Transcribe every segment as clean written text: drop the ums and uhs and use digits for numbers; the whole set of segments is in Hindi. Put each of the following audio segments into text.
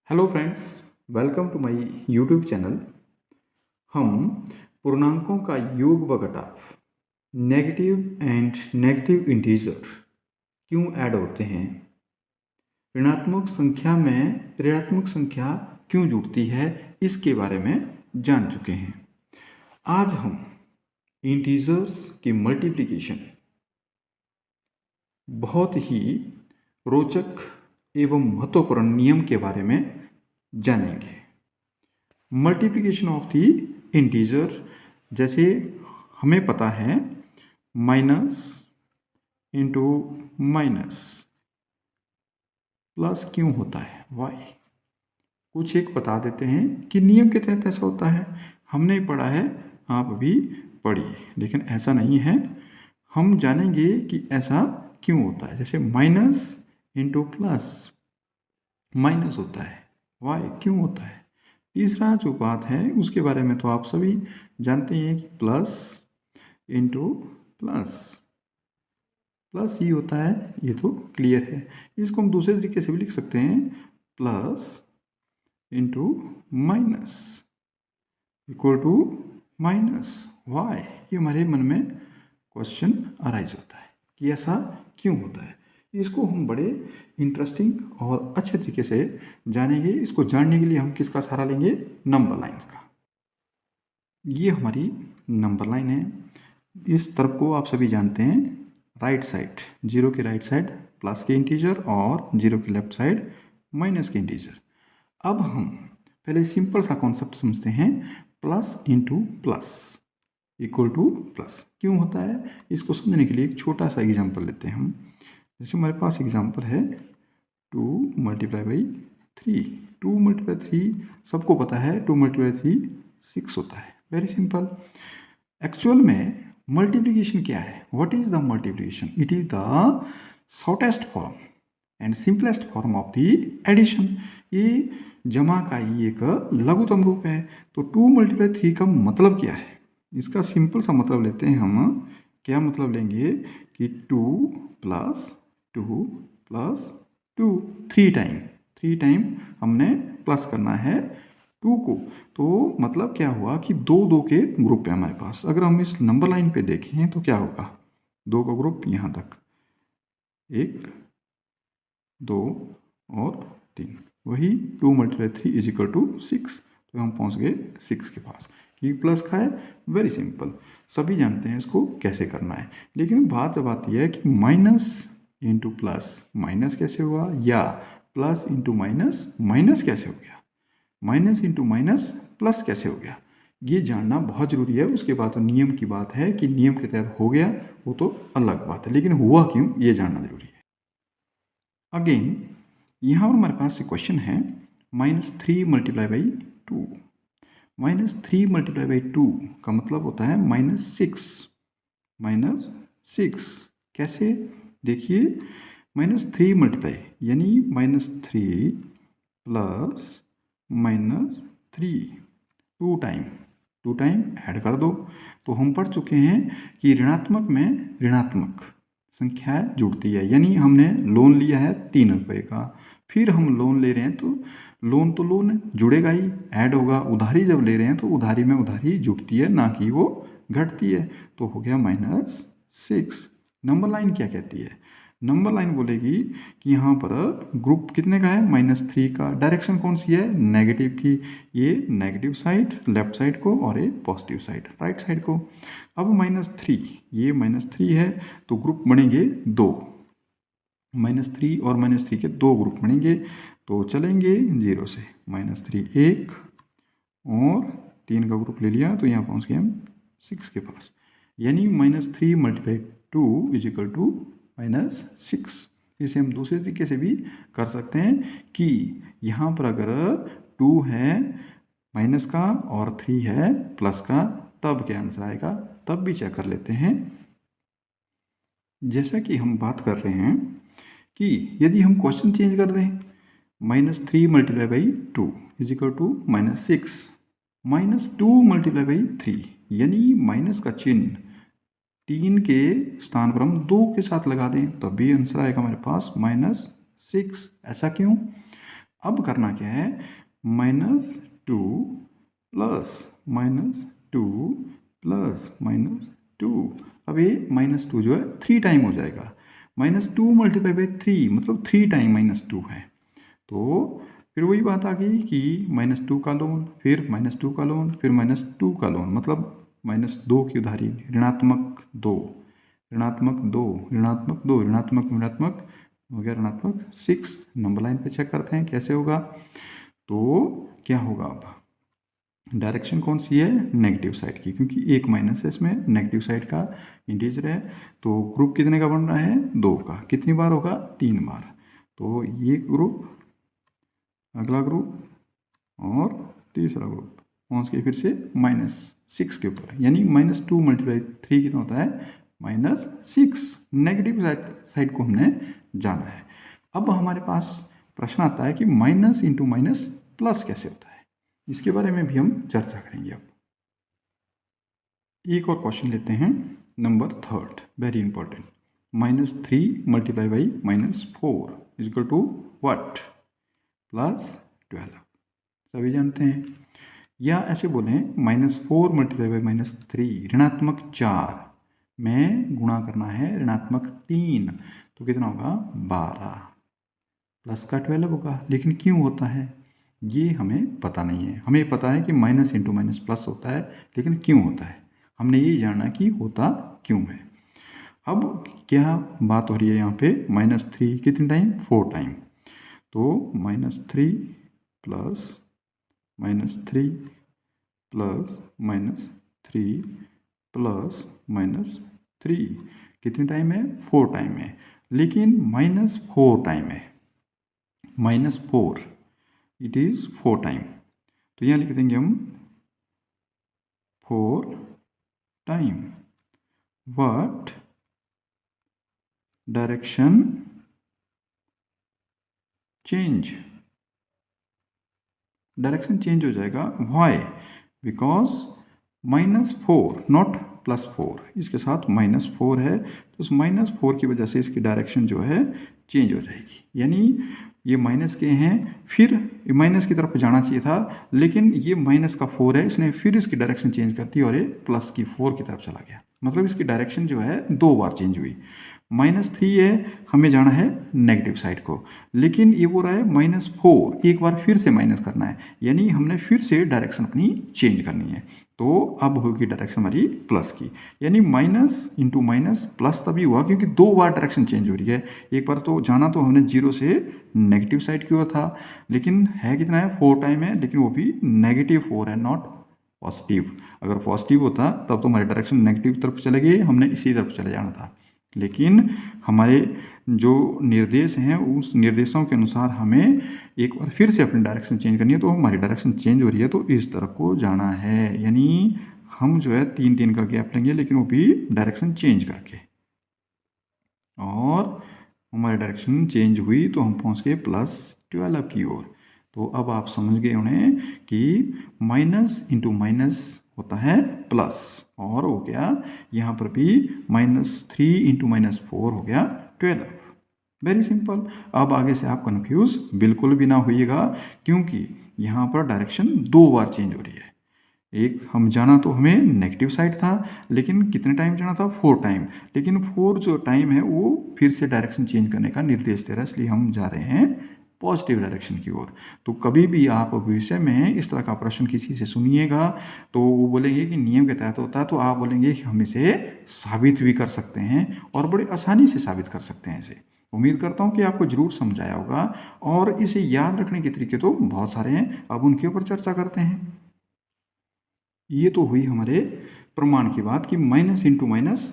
Hello friends, welcome to my YouTube channel. हम पूर्णांकों का योग व घटाव, नेगेटिव एंड नेगेटिव इंटीजर क्यों ऐड होते हैं, ऋणात्मक संख्या में ऋणात्मक संख्या क्यों जुड़ती है, इसके बारे में जान चुके हैं। आज हम इंटीजर्स की मल्टीप्लिकेशन बहुत ही रोचक एवं महत्वपूर्ण नियम के बारे में जानेंगे। मल्टीप्लिकेशन ऑफ दी इंटीजर, जैसे हमें पता है माइनस इंटू माइनस प्लस क्यों होता है, वाई। कुछ एक बता देते हैं कि नियम के तहत ऐसा होता है। हमने पढ़ा है, आप भी पढ़िए, लेकिन ऐसा नहीं है। हम जानेंगे कि ऐसा क्यों होता है। जैसे माइनस इंटू प्लस माइनस होता है, वाई क्यों होता है। तीसरा जो बात है उसके बारे में तो आप सभी जानते हैं कि प्लस इंटू प्लस प्लस ही होता है, ये तो क्लियर है। इसको हम दूसरे तरीके से भी लिख सकते हैं, plus into minus equal to minus Y. ये हमारे मन में क्वेश्चन अराइज होता है कि ऐसा क्यों होता है। इसको हम बड़े इंटरेस्टिंग और अच्छे तरीके से जानेंगे। इसको जानने के लिए हम किसका सहारा लेंगे, नंबर लाइन का। ये हमारी नंबर लाइन है। इस तरफ को आप सभी जानते हैं, राइट साइड जीरो के राइट साइड प्लस के इंटीजर और जीरो के लेफ्ट साइड माइनस के इंटीजर। अब हम पहले सिंपल सा कॉन्सेप्ट समझते हैं, plus into plus equal two plus क्यों होता है। इसको समझने के लिए एक छोटा सा एग्जांपल लेते हैं हम। जैसे हमारे पास एग्जांपल है 2 मल्टीप्लाई बाई 3। 2 मल्टीप्लाई 3 सबको पता है, 2 मल्टीप्लाई 3 6 होता है। Very simple. एक्चुअल में मल्टीप्लिकेशन क्या है, what is the multiplication? It is the shortest form and simplest form of the addition. ये जमा का ही एक लघुतम रूप है। तो 2 मल्टीप्लाई 3 का मतलब क्या है, इसका सिंपल सा मतलब लेते हैं हम। क्या मतलब लेंगे कि 2 प्लस 2 प्लस 2 थ्री टाइम हमने प्लस करना है 2 को। तो मतलब क्या हुआ कि दो दो के ग्रुप है हमारे पास। अगर हम इस नंबर लाइन पे देखें तो क्या होगा, 2 का ग्रुप यहाँ तक, 1 2 और 3, वही 2 मल्टीप्लाई 3 इज इक्वल टू 6। तो हम पहुँच गए 6 के पास। कि प्लस का है, वेरी सिंपल, सभी जानते हैं इसको कैसे करना है। लेकिन बात जब आती है कि माइनस इंटू प्लस माइनस कैसे हुआ, या प्लस इंटू माइनस माइनस कैसे हो गया, माइनस इंटू माइनस प्लस कैसे हो गया, ये जानना बहुत ज़रूरी है। उसके बाद तो नियम की बात है कि नियम के तहत हो गया, वो तो अलग बात है, लेकिन हुआ क्यों ये जानना ज़रूरी है। अगेन यहाँ पर हमारे पास क्वेश्चन है -3 मल्टीप्लाई बाई 2। -3 मल्टीप्लाई बाई 2 का मतलब होता है -6। कैसे, देखिए -3 मल्टीप्लाई यानी -3 प्लस -3 टू टाइम ऐड कर दो। तो हम पढ़ चुके हैं कि ऋणात्मक में ऋणात्मक संख्या जुड़ती है। यानी हमने लोन लिया है 3 रुपये का, फिर हम लोन ले रहे हैं तो लोन जुड़ेगा ही, ऐड होगा। उधारी जब ले रहे हैं तो उधारी में उधारी जुड़ती है, ना कि वो घटती है। तो हो गया -6। नंबर लाइन क्या कहती है, नंबर लाइन बोलेगी कि यहाँ पर ग्रुप कितने का है, -3 का। डायरेक्शन कौन सी है, नेगेटिव की। ये नेगेटिव साइड लेफ्ट साइड को और ये पॉजिटिव साइड राइट साइड को। अब -3, ये -3 है तो ग्रुप बनेंगे 2। -3 और -3 के 2 ग्रुप बनेंगे तो चलेंगे 0 से। -3 1 और 3 का ग्रुप ले लिया तो यहाँ पहुँच गए हम 6 के पास। यानी -3 मल्टीप्लाई 2 इज इक्वल टू -6। इसे हम दूसरे तरीके से भी कर सकते हैं कि यहाँ पर अगर 2 है माइनस का और 3 है प्लस का, तब क्या आंसर आएगा, तब भी चेक कर लेते हैं। जैसा कि हम बात कर रहे हैं कि यदि हम क्वेश्चन चेंज कर दें, -3 multiply by 2 is equal to -6, -2 multiply by 3 यानी माइनस का चिन्ह 3 के स्थान पर हम 2 के साथ लगा दें, तब भी आंसर आएगा हमारे पास -6। ऐसा क्यों, अब करना क्या है, -2 प्लस -2 अब ये -2 जो है 3 टाइम हो जाएगा। -2 मल्टीप्लाई बाई 3 मतलब 3 टाइम -2 है। तो फिर वही बात आ गई कि -2 का लोन, फिर -2 का लोन, फिर -2 का लोन, मतलब -2 की उधारी, ऋणात्मक 2 ऋणात्मक 2 ऋणात्मक 2 ऋणात्मक हो गया ऋणात्मक 6। नंबर लाइन पे चेक करते हैं कैसे होगा। तो क्या होगा, अब डायरेक्शन कौन सी है, नेगेटिव साइड की, क्योंकि एक माइनस है इसमें, नेगेटिव साइड का इंटीजर है। तो ग्रुप कितने का बन रहा है, 2 का। कितनी बार होगा, 3 बार। तो ये ग्रुप, अगला ग्रुप और तीसरा ग्रुप पहुंच गए फिर से -6 के ऊपर, यानी -2 मल्टीप्लाई 3 कितना होता है, -6। नेगेटिव साइड को हमने जाना है। अब हमारे पास प्रश्न आता है कि माइनस इंटू माइनस प्लस कैसे होता है, इसके बारे में भी हम चर्चा करेंगे। अब एक और क्वेश्चन लेते हैं, number 3, very important. -3 multiply by -4 is equal to what, +12। सभी जानते हैं। या ऐसे बोलें, -4 मल्टीप्लाई बाई -3 ऋणात्मक 4 में गुणा करना है ऋणात्मक 3, तो कितना होगा, 12 प्लस का 12 होगा। लेकिन क्यों होता है ये हमें पता नहीं है। हमें पता है कि माइनस इंटू माइनस प्लस होता है, लेकिन क्यों होता है हमने ये जानना कि होता क्यों है। अब क्या बात हो रही है यहाँ पे, -3 कितने टाइम, 4 टाइम। तो -3 प्लस -3 प्लस -3 प्लस -3 कितने टाइम है, 4 टाइम है। लेकिन -4 टाइम है, -4 इट इज़ 4 टाइम। तो यहाँ लिख देंगे हम 4 time. What direction change, direction change हो जाएगा। वाई, बिकॉज -4 नॉट +4, इसके साथ -4 है, तो उस -4 की वजह से इसकी डायरेक्शन जो है चेंज हो जाएगी। यानी ये माइनस के हैं, फिर माइनस की तरफ जाना चाहिए था, लेकिन ये -4 है, इसने फिर इसकी डायरेक्शन चेंज कर दी और ये +4 की तरफ चला गया। मतलब इसकी डायरेक्शन जो है 2 बार चेंज हुई। -3 है, हमें जाना है नेगेटिव साइड को, लेकिन ये बोल रहा है -4 एक बार फिर से माइनस करना है, यानी हमने फिर से डायरेक्शन अपनी चेंज करनी है। तो अब होगी डायरेक्शन हमारी प्लस की, यानी माइनस इंटू माइनस प्लस तभी हुआ क्योंकि 2 बार डायरेक्शन चेंज हो रही है। एक बार तो जाना तो हमने 0 से नेगेटिव साइड की ओर था, लेकिन है कितना है, 4 टाइम है, लेकिन वो भी -4 है, नॉट पॉजिटिव। अगर पॉजिटिव होता तब तो हमारी डायरेक्शन नेगेटिव तरफ चले गए, हमने इसी तरफ चले जाना था। लेकिन हमारे जो निर्देश हैं उस निर्देशों के अनुसार हमें एक बार फिर से अपनी डायरेक्शन चेंज करनी है। तो हमारी डायरेक्शन चेंज हो रही है तो इस तरफ को जाना है, यानी हम जो है 3 का गैप लेंगे, लेकिन वो भी डायरेक्शन चेंज करके। और हमारी डायरेक्शन चेंज हुई तो हम पहुंच गए +12 की ओर। तो अब आप समझ गए उन्हें कि माइनस इंटू माइनस होता है प्लस, और हो गया यहाँ पर भी -3 इंटू -4 हो गया 12। Very simple. अब आगे से आप कंफ्यूज बिल्कुल भी ना होइएगा, क्योंकि यहाँ पर डायरेक्शन 2 बार चेंज हो रही है। एक हम जाना तो हमें नेगेटिव साइड था, लेकिन कितने टाइम जाना था, 4 टाइम। लेकिन 4 जो टाइम है वो फिर से डायरेक्शन चेंज करने का निर्देश दे रहा है, इसलिए हम जा रहे हैं पॉजिटिव डायरेक्शन की ओर। तो कभी भी आप भविष्य में इस तरह का प्रश्न किसी से सुनिएगा तो वो बोलेंगे कि नियम के तहत होता है, तो आप बोलेंगे कि हम इसे साबित भी कर सकते हैं और बड़े आसानी से साबित कर सकते हैं इसे। उम्मीद करता हूँ कि आपको जरूर समझाया होगा, और इसे याद रखने के तरीके तो बहुत सारे हैं, अब उनके ऊपर चर्चा करते हैं। ये तो हुई हमारे प्रमाण की बात कि माइनस इंटू माइनस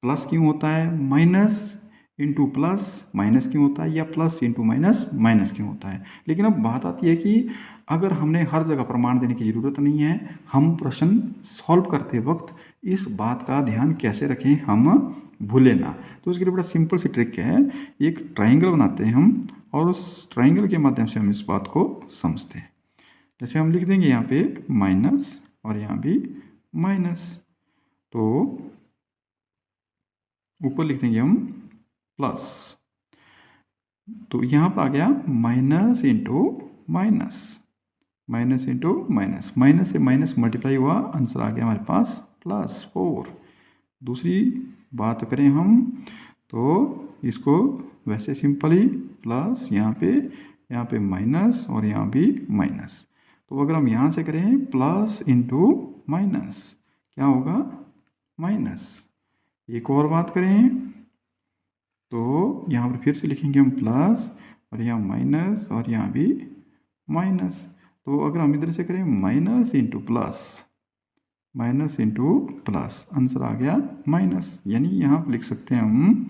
प्लस क्यों होता है, माइनस इंटू प्लस माइनस क्यों होता है, या प्लस इंटू माइनस माइनस क्यों होता है। लेकिन अब बात आती है कि अगर हमने हर जगह प्रमाण देने की ज़रूरत नहीं है, हम प्रश्न सॉल्व करते वक्त इस बात का ध्यान कैसे रखें, हम भूलें ना। तो उसके लिए बड़ा सिंपल सी ट्रिक है, एक ट्राइंगल बनाते हैं हम, और उस ट्राइंगल के माध्यम से हम इस बात को समझते हैं। जैसे हम लिख देंगे यहाँ पे माइनस और यहाँ भी माइनस, तो ऊपर लिख देंगे हम प्लस। तो यहाँ पर आ गया minus into minus, minus into minus, minus से माइनस मल्टीप्लाई हुआ, आंसर आ गया हमारे पास +4। दूसरी बात करें हम तो इसको वैसे सिंपल ही प्लस यहाँ पे माइनस और यहाँ भी माइनस। तो अगर हम यहाँ से करें प्लस इंटू माइनस क्या होगा माइनस। एक और बात करें तो यहाँ पर फिर से लिखेंगे हम प्लस और यहाँ माइनस और यहाँ भी माइनस। तो अगर हम इधर से करें minus into plus, minus into plus, answer आ गया माइनस। यानी यहाँ पर लिख सकते हैं हम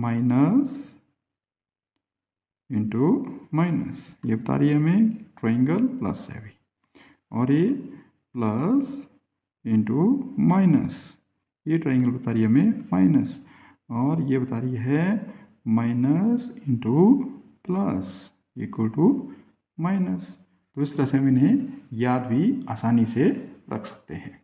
माइनस इंटू माइनस। ये बता रही है हमें ट्राइंगल प्लस है अभी, और ये प्लस इंटू माइनस, ये ट्राइंगल बता रही है हमें माइनस, और ये बता रही है minus into plus equal to minus. तो इस तरह से हम इन्हें याद भी आसानी से रख सकते हैं।